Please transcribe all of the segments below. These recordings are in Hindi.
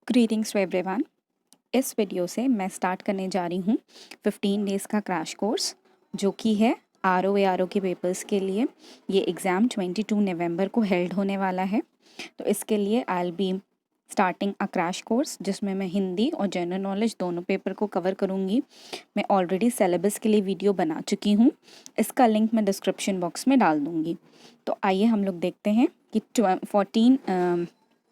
Greetings to everyone. इस वीडियो से मैं स्टार्ट करने जा रही हूँ 15 डेज़ का क्रैश कोर्स जो कि है RO के पेपर्स के लिए। ये एग्ज़ाम 22 नवंबर को हेल्ड होने वाला है। तो इसके लिए I will be starting a crash course जिसमें मैं हिंदी और जनरल नॉलेज दोनों पेपर को कवर करूँगी। मैं ऑलरेडी सिलेबस के लिए वीडियो बना चुकी हूँ, इसका लिंक मैं डिस्क्रिप्शन बॉक्स में डाल दूँगी। तो आइए हम लोग देखते हैं कि 14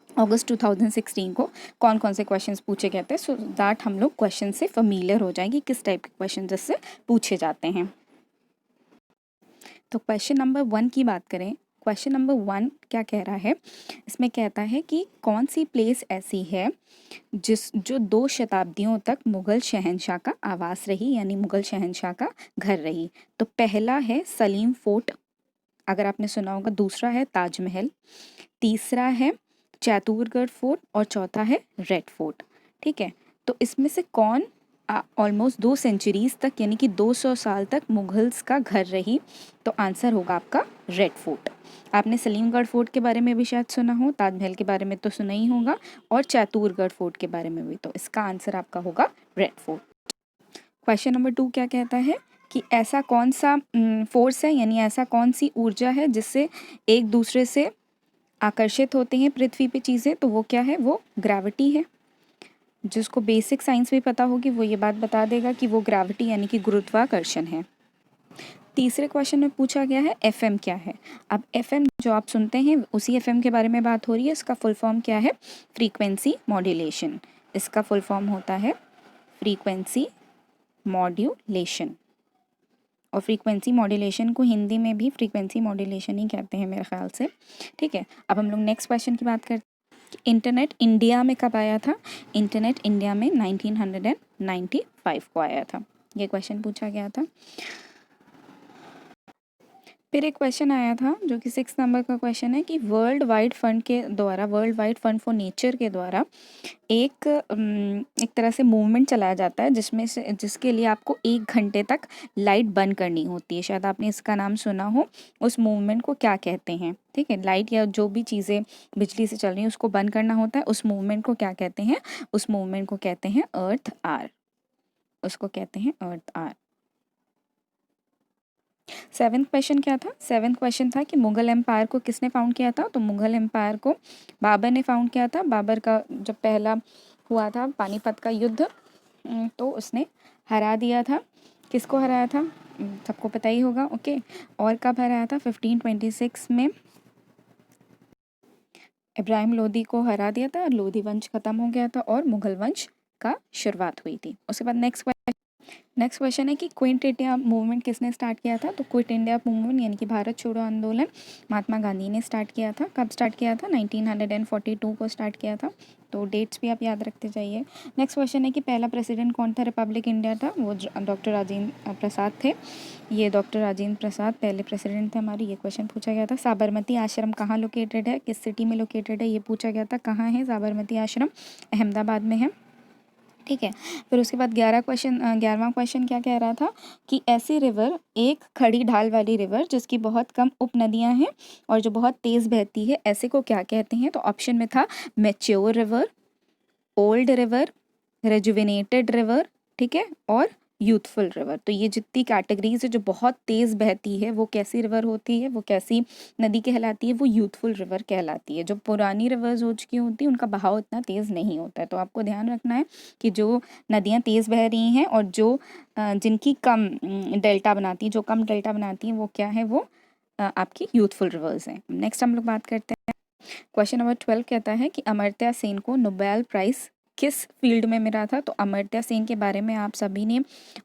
अगस्त 2016 को कौन कौन से क्वेश्चंस पूछे गए थे, सो दैट हम लोग क्वेश्चन से फैमिलियर हो जाएंगे किस टाइप के क्वेश्चन इससे पूछे जाते हैं। तो क्वेश्चन नंबर 1 की बात करें। क्वेश्चन नंबर 1 क्या कह रहा है, इसमें कहता है कि कौन सी प्लेस ऐसी है जो 2 शताब्दियों तक मुग़ल शहंशाह का आवास रही, यानी मुग़ल शहंशाह का घर रही। तो पहला है सलीम फोर्ट, अगर आपने सुना होगा। दूसरा है ताजमहल, तीसरा है चैतूरगढ़ फोर्ट और चौथा है रेड फोर्ट। ठीक है, तो इसमें से कौन ऑलमोस्ट 2 सेंचुरीज तक यानी कि 200 साल तक मुगल्स का घर रही? तो आंसर होगा आपका रेड फोर्ट। आपने सलीमगढ़ फोर्ट के बारे में भी शायद सुना हो, ताजमहल के बारे में तो सुना ही होगा, और चैतूरगढ़ फोर्ट के बारे में भी। तो इसका आंसर आपका होगा रेड फोर्ट। क्वेश्चन नंबर 2 क्या कहता है कि ऐसा कौन सा फोर्स है, यानी ऐसा कौन सी ऊर्जा है जिससे एक दूसरे से आकर्षित होते हैं पृथ्वी पे चीज़ें? तो वो क्या है? वो ग्रेविटी है। जिसको बेसिक साइंस भी पता होगी वो ये बात बता देगा कि वो ग्रेविटी यानी कि गुरुत्वाकर्षण है। तीसरे क्वेश्चन में पूछा गया है एफएम क्या है। अब एफएम जो आप सुनते हैं उसी एफएम के बारे में बात हो रही है। इसका फुल फॉर्म क्या है? Frequency modulation. इसका फुल फॉर्म होता है फ्रीक्वेंसी मॉड्यूलेशन, और फ्रीक्वेंसी मॉड्यूलेशन को हिंदी में भी फ्रीक्वेंसी मॉड्यूलेशन ही कहते हैं मेरे ख्याल से। ठीक है, अब हम लोग नेक्स्ट क्वेश्चन की बात करते हैं। इंटरनेट इंडिया में कब आया था? इंटरनेट इंडिया में 1995 को आया था। ये क्वेश्चन पूछा गया था। फिर एक क्वेश्चन आया था जो कि 6 नंबर का क्वेश्चन है कि वर्ल्ड वाइड फंड के द्वारा, world wide fund for nature के द्वारा एक तरह से मूवमेंट चलाया जाता है जिसके लिए आपको 1 घंटे तक लाइट बंद करनी होती है। शायद आपने इसका नाम सुना हो। उस मूवमेंट को क्या कहते हैं? ठीक है, लाइट या जो भी चीज़ें बिजली से चल रही हैं उसको बंद करना होता है। उस मूवमेंट को क्या कहते हैं? उस मूवमेंट को कहते हैं अर्थ आर। उसको कहते हैं अर्थ आर। 7th क्वेश्चन क्या था? 7th क्वेश्चन था कि मुगल एम्पायर को किसने फाउंड किया था? तो मुगल एम्पायर को बाबर ने फाउंड किया था। बाबर का जब पहला हुआ था पानीपत का युद्ध, तो उसने हरा दिया था। किसको हराया था? सबको पता ही होगा। ओके, और कब हराया था? 1526 में इब्राहिम लोदी को हरा दिया था। लोदी वंश खत्म हो गया था और मुगल वंश का शुरुआत हुई थी। उसके बाद नेक्स्ट क्वेश्चन है कि क्विट इंडिया मूवमेंट किसने स्टार्ट किया था? तो क्विट इंडिया मूवमेंट यानी कि भारत छोड़ो आंदोलन महात्मा गांधी ने स्टार्ट किया था। कब स्टार्ट किया था? 1942 को स्टार्ट किया था। तो डेट्स भी आप याद रखते जाइए। नेक्स्ट क्वेश्चन है कि पहला प्रेसिडेंट कौन था रिपब्लिक इंडिया था? वो डॉक्टर राजेंद्र प्रसाद थे। ये डॉक्टर राजेंद्र प्रसाद पहले प्रेसिडेंट थे हमारे। ये क्वेश्चन पूछा गया था। साबरमती आश्रम कहाँ लोकेटेड है? किस सिटी में लोकेटेड है? ये पूछा गया था। कहाँ है साबरमती आश्रम? अहमदाबाद में है। ठीक है, फिर उसके बाद 11वां क्वेश्चन क्या कह रहा था कि ऐसी रिवर, एक खड़ी ढाल वाली रिवर जिसकी बहुत कम उपनदियां हैं और जो बहुत तेज़ बहती है, ऐसे को क्या कहते हैं? तो ऑप्शन में था mature river, old river, rejuvenated river, ठीक है, और यूथफुल रिवर। तो ये जितनी कैटेगरीज है जो बहुत तेज़ बहती है वो कैसी रिवर होती है, वो कैसी नदी कहलाती है? वो यूथफुल रिवर कहलाती है। जो पुरानी रिवर्स हो चुकी होती हैं उनका बहाव इतना तेज़ नहीं होता है। तो आपको ध्यान रखना है कि जो नदियाँ तेज़ बह रही हैं और जो जिनकी कम डेल्टा बनाती है, जो कम डेल्टा बनाती हैं, वो क्या है? वो आपकी यूथफुल रिवर्स हैं। नेक्स्ट हम लोग बात करते हैं। क्वेश्चन नंबर 12 कहता है कि अमर्त्य सेन को नोबेल प्राइज़ किस फील्ड में मिला था? तो अमर्त्य सेन के बारे में आप सभी ने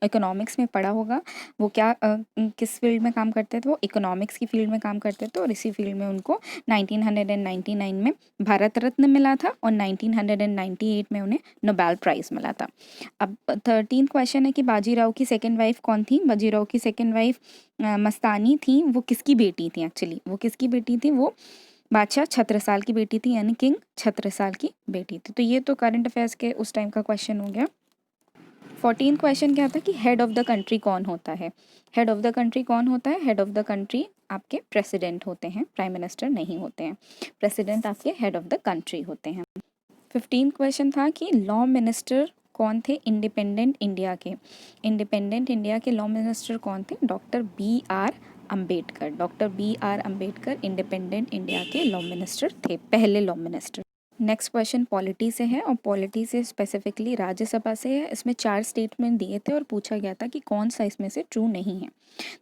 इकोनॉमिक्स में पढ़ा होगा। वो किस फील्ड में काम करते थे? वो इकोनॉमिक्स की फील्ड में काम करते थे और इसी फील्ड में उनको 1999 में भारत रत्न मिला था और 1998 में उन्हें नोबेल प्राइज़ मिला था। अब 13 क्वेश्चन है कि बाजीराव की सेकेंड वाइफ कौन थी? बाजीराव की सेकेंड वाइफ मस्तानी थी। वो किसकी बेटी थी? एक्चुअली वो किसकी बेटी थी? वो बादशाह छत्रसाल की बेटी थी, यानी किंग छत्रसाल की बेटी थी। तो ये तो करंट अफेयर्स के उस टाइम का क्वेश्चन हो गया। 14 क्वेश्चन क्या था कि हेड ऑफ द कंट्री कौन होता है? हेड ऑफ द कंट्री कौन होता है? हेड ऑफ द कंट्री आपके प्रेसिडेंट होते हैं, प्राइम मिनिस्टर नहीं होते हैं। प्रेसिडेंट आपके हेड ऑफ द कंट्री होते हैं। 15 क्वेश्चन था कि लॉ मिनिस्टर कौन थे इंडिपेंडेंट इंडिया के। इंडिपेंडेंट इंडिया के लॉ मिनिस्टर कौन थे? Doctor B R Ambedkar. Doctor B R Ambedkar independent India के लॉ मिनिस्टर थे, पहले law minister. Next question polity से है और पॉलिटी से स्पेसिफिकली राज्यसभा से है। इसमें 4 स्टेटमेंट दिए थे और पूछा गया था कि कौन सा इसमें से ट्रू नहीं है।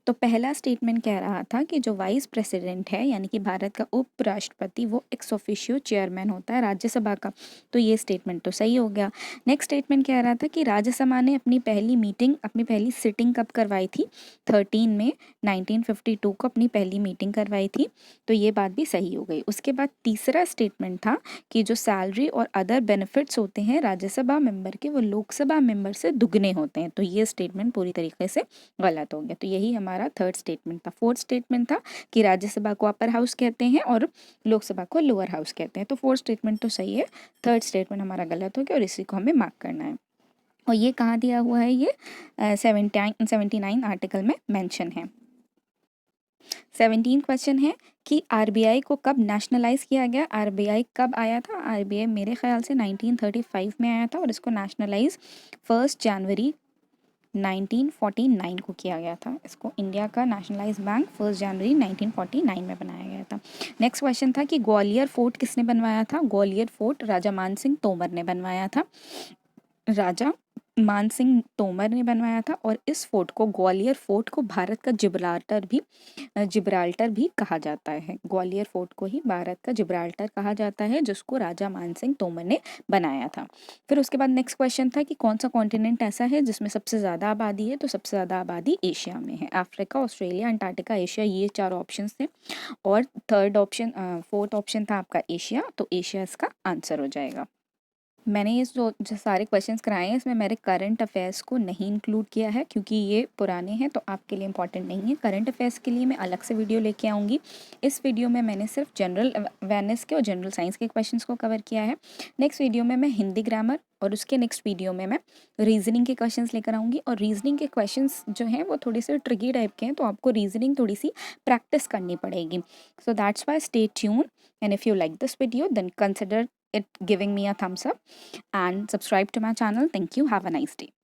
तो पहला स्टेटमेंट कह रहा था कि जो वाइस प्रेसिडेंट है यानी कि भारत का उपराष्ट्रपति वो एक्स ऑफिशियो चेयरमैन होता है राज्यसभा का। तो ये स्टेटमेंट तो सही हो गया। नेक्स्ट स्टेटमेंट कह रहा था कि राज्यसभा ने अपनी पहली सिटिंग कब करवाई थी? 13 में 1952 को अपनी पहली मीटिंग करवाई थी। तो ये बात भी सही हो गई। उसके बाद तीसरा स्टेटमेंट था कि जो सैलरी और अदर बेनिफिट्स होते हैं राज्यसभा मेंबर के वो लोकसभा मेंबर से दुगने होते हैं। तो ये स्टेटमेंट पूरी तरीके से गलत हो गया। तो यही हमारा थर्ड स्टेटमेंट था। फोर्थ स्टेटमेंट था कि राज्यसभा को अपर हाउस कहते हैं और लोकसभा को लोअर हाउस कहते हैं। तो फोर्थ स्टेटमेंट तो सही है, थर्ड स्टेटमेंट हमारा गलत हो गया और इसी को हमें मार्क करना है। और ये कहाँ दिया हुआ है? ये 79 आर्टिकल में मेंशन है। 17 क्वेश्चन है कि आरबीआई को कब नेशनलाइज किया गया? आरबीआई कब आया था? आरबीआई मेरे ख्याल से 1935 में आया था और इसको नेशनलाइज 1 जनवरी 1949 को किया गया था। इसको इंडिया का नेशनलाइज बैंक 1 जनवरी 1949 में बनाया गया था। नेक्स्ट क्वेश्चन था कि ग्वालियर फोर्ट किसने बनवाया था? ग्वालियर फोर्ट राजा मान सिंह तोमर ने बनवाया था। राजा मान सिंह तोमर ने बनवाया था और इस फोर्ट को, ग्वालियर फोर्ट को भारत का जिब्राल्टर भी कहा जाता है। ग्वालियर फोर्ट को ही भारत का जिब्राल्टर कहा जाता है, जिसको राजा मान सिंह तोमर ने बनाया था। फिर उसके बाद नेक्स्ट क्वेश्चन था कि कौन सा कॉन्टिनेंट ऐसा है जिसमें सबसे ज़्यादा आबादी है? तो सबसे ज़्यादा आबादी एशिया में है। अफ्रीका, ऑस्ट्रेलिया, अंटार्कटिका, एशिया, ये 4 ऑप्शन थे और फोर्थ ऑप्शन था आपका एशिया। तो एशिया इसका आंसर हो जाएगा। मैंने ये जो सारे क्वेश्चंस कराए हैं इसमें मैंने करंट अफेयर्स को नहीं इंक्लूड किया है क्योंकि ये पुराने हैं तो आपके लिए इंपॉर्टेंट नहीं है। करंट अफेयर्स के लिए मैं अलग से वीडियो लेके आऊँगी। इस वीडियो में मैंने सिर्फ जनरल अवेयरनेस के और जनरल साइंस के क्वेश्चंस को कवर किया है। नेक्स्ट वीडियो में मैं हिंदी ग्रामर और उसके नेक्स्ट वीडियो में मैं रीजनिंग के क्वेश्चंस लेकर आऊँगी। और रीजनिंग के क्वेश्चंस जो हैं वो थोड़े से ट्रिकी टाइप के हैं, तो आपको रीजनिंग थोड़ी सी प्रैक्टिस करनी पड़ेगी। So that's why stay tune, and if you like this video then consider it giving me a thumbs up and subscribe to my channel. Thank you. Have a nice day.